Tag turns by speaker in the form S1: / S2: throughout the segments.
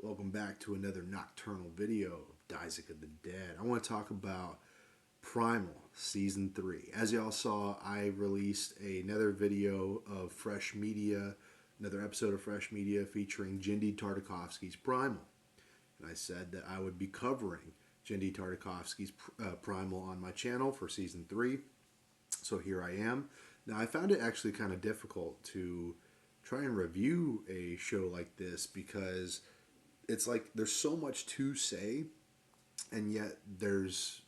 S1: Welcome back to another nocturnal video of Isaac of the Dead. I want to talk about Primal Season 3. As y'all saw, I released another video of Fresh Media, another episode of Fresh Media featuring Genndy Tartakovsky's Primal. And I said that I would be covering Genndy Tartakovsky's Primal on my channel for Season 3. So here I am. Now, I found it actually kind of difficult to try and review a show like this because it's like there's so much to say, and yet there's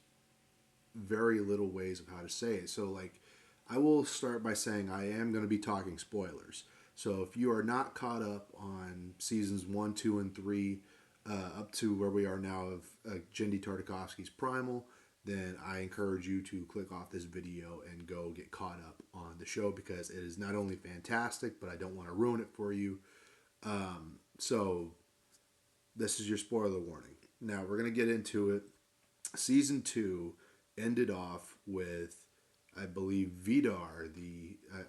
S1: very little ways of how to say it. So, like, I will start by saying I am going to be talking spoilers. So, if you are not caught up on seasons 1, 2, and 3, up to where we are now of Genndy Tartakovsky's Primal, then I encourage you to click off this video and go get caught up on the show because it is not only fantastic, but I don't want to ruin it for you. So this is your spoiler warning. Now we're going to get into it. Season 2 ended off with, I believe, Vidar,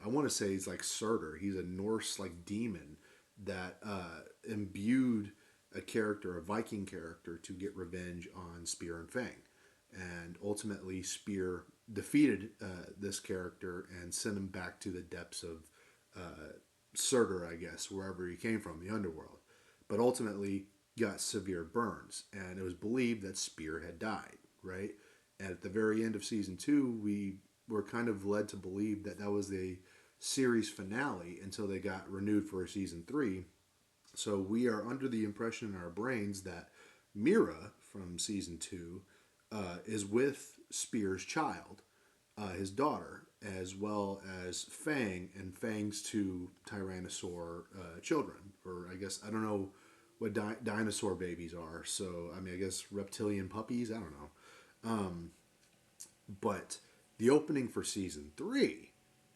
S1: I want to say he's like Surtur. He's a Norse like demon that imbued a character, a Viking character, to get revenge on Spear and Fang. And ultimately, Spear defeated this character and sent him back to the depths of Surtur, I guess, wherever he came from, the underworld. But ultimately, got severe burns, and it was believed that Spear had died, right? And at the very end of season 2, we were kind of led to believe that that was the series finale until they got renewed for season 3. So we are under the impression in our brains that Mira from season 2 is with Spear's child, his daughter, as well as Fang and Fang's two Tyrannosaur children. Or I guess, I don't know what dinosaur babies are. So, I mean, I guess reptilian puppies? I don't know. But the opening for season 3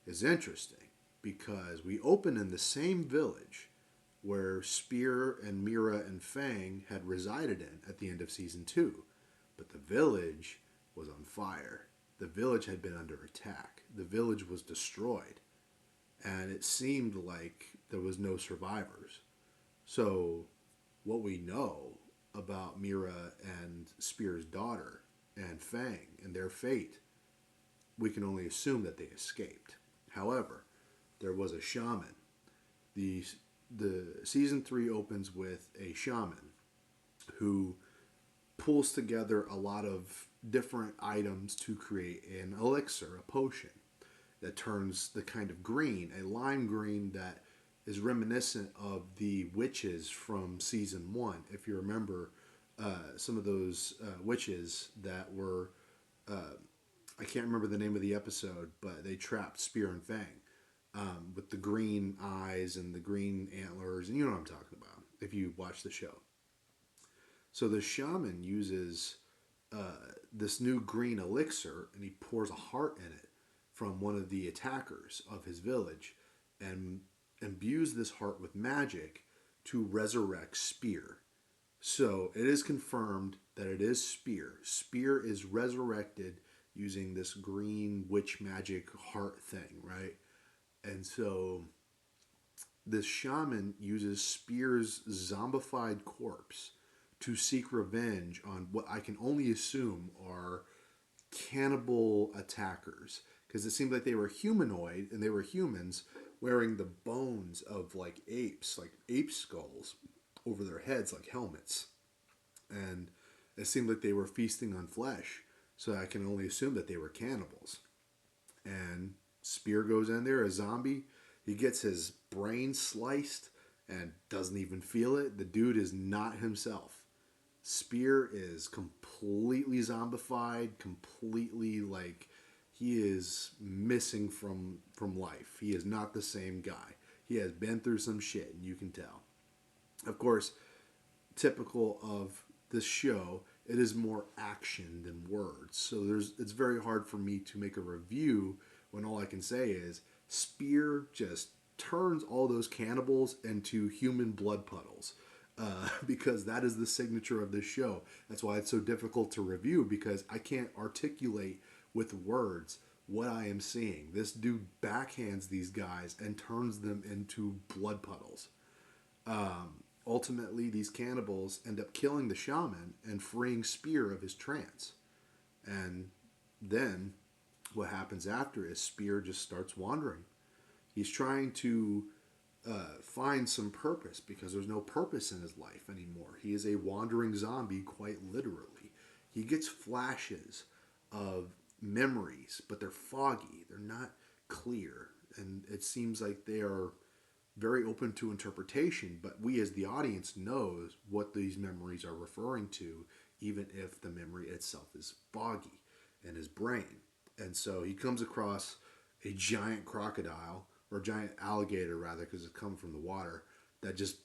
S1: is interesting because we open in the same village where Spear and Mira and Fang had resided in at the end of season 2. But the village was on fire. The village had been under attack. The village was destroyed. And it seemed like there was no survivors. So what we know about Mira and Spear's daughter and Fang and their fate, we can only assume that they escaped. However, there was a shaman. The season 3 opens with a shaman who pulls together a lot of different items to create an elixir, a potion that turns the kind of green, a lime green that is reminiscent of the witches from season 1. If you remember, some of those witches that were, I can't remember the name of the episode, but they trapped Spear and Fang with the green eyes and the green antlers, and you know what I'm talking about if you watch the show. So the shaman uses this new green elixir, and he pours a heart in it from one of the attackers of his village, and imbues this heart with magic to resurrect Spear. So it is confirmed that it is Spear. Spear is resurrected using this green witch magic heart thing, right? And so this shaman uses Spear's zombified corpse to seek revenge on what I can only assume are cannibal attackers. Because it seemed like they were humanoid and they were humans wearing the bones of like ape skulls over their heads like helmets. And it seemed like they were feasting on flesh. So I can only assume that they were cannibals. And Spear goes in there, a zombie. He gets his brain sliced and doesn't even feel it. The dude is not himself. Spear is completely zombified, completely like he is missing from life. He is not the same guy. He has been through some shit, and you can tell. Of course, typical of this show, it is more action than words. So it's very hard for me to make a review when all I can say is Spear just turns all those cannibals into human blood puddles. Because that is the signature of this show. That's why it's so difficult to review, because I can't articulate with words what I am seeing. This dude backhands these guys and turns them into blood puddles. ultimately, these cannibals end up killing the shaman and freeing Spear of his trance. And then what happens after is Spear just starts wandering. He's trying to find some purpose because there's no purpose in his life anymore. He is a wandering zombie, quite literally. He gets flashes of memories, but they're foggy. They're not clear. And it seems like they are very open to interpretation, but we as the audience knows what these memories are referring to, even if the memory itself is foggy in his brain. And so he comes across a giant crocodile, or giant alligator rather, because it's coming from the water, that just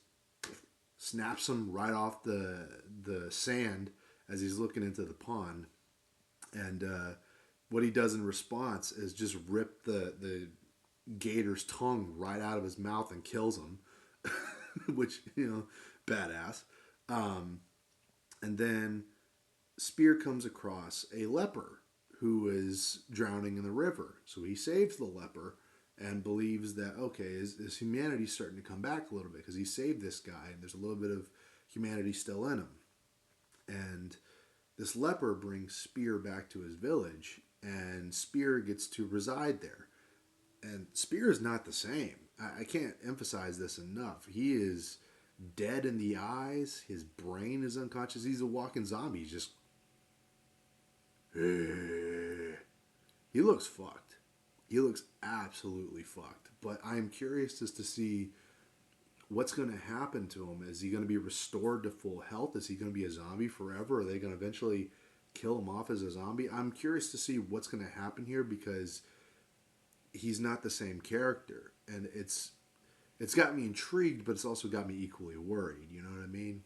S1: snaps him right off the sand as he's looking into the pond. And what he does in response is just rip the gator's tongue right out of his mouth and kills him, which, badass. And then Spear comes across a leper who is drowning in the river. So he saves the leper and believes that, okay, is humanity starting to come back a little bit because he saved this guy and there's a little bit of humanity still in him. And this leper brings Spear back to his village, and Spear gets to reside there. And Spear is not the same. I can't emphasize this enough. He is dead in the eyes. His brain is unconscious. He's a walking zombie. He's just... He looks fucked. He looks absolutely fucked. But I am curious as to see what's going to happen to him. Is he going to be restored to full health? Is he going to be a zombie forever? Are they going to eventually kill him off as a zombie? I'm curious to see what's going to happen here because he's not the same character. And it's got me intrigued, but it's also got me equally worried. You know what I mean?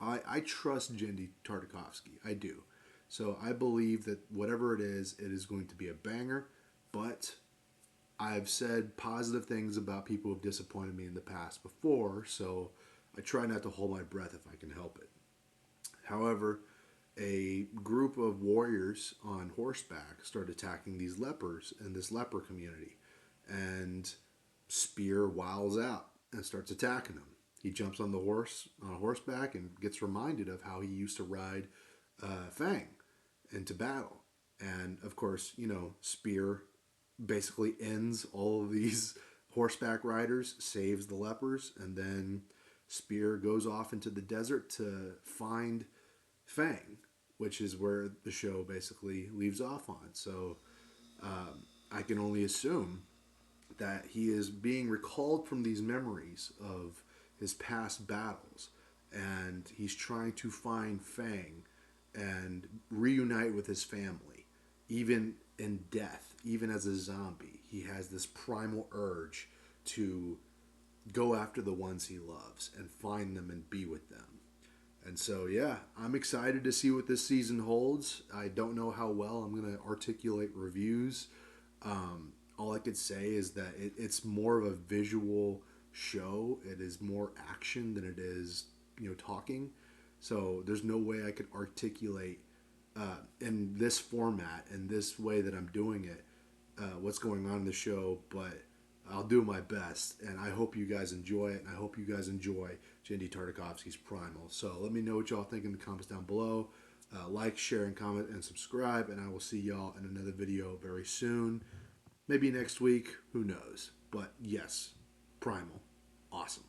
S1: I trust Genndy Tartakovsky. I do. So I believe that whatever it is going to be a banger. But I've said positive things about people who've disappointed me in the past before, so I try not to hold my breath if I can help it. However, a group of warriors on horseback start attacking these lepers in this leper community, and Spear wiles out and starts attacking them. He jumps on horseback and gets reminded of how he used to ride Fang into battle. And of course, Spear basically ends all of these horseback riders, saves the lepers, and then Spear goes off into the desert to find Fang, which is where the show basically leaves off on. So I can only assume that he is being recalled from these memories of his past battles, and he's trying to find Fang and reunite with his family, even in death, even as a zombie. He has this primal urge to go after the ones he loves and find them and be with them. And so, yeah, I'm excited to see what this season holds. I don't know how well I'm going to articulate reviews. All I could say is that it's more of a visual show. It is more action than it is, talking. So there's no way I could articulate in this format and this way that I'm doing it what's going on in the show, but I'll do my best, and I hope you guys enjoy it, and I hope you guys enjoy Genndy Tartakovsky's Primal. So let me know what y'all think in the comments down below. Like, share, and comment, and subscribe, and I will see y'all in another video very soon. Maybe next week, who knows. But yes, Primal, awesome.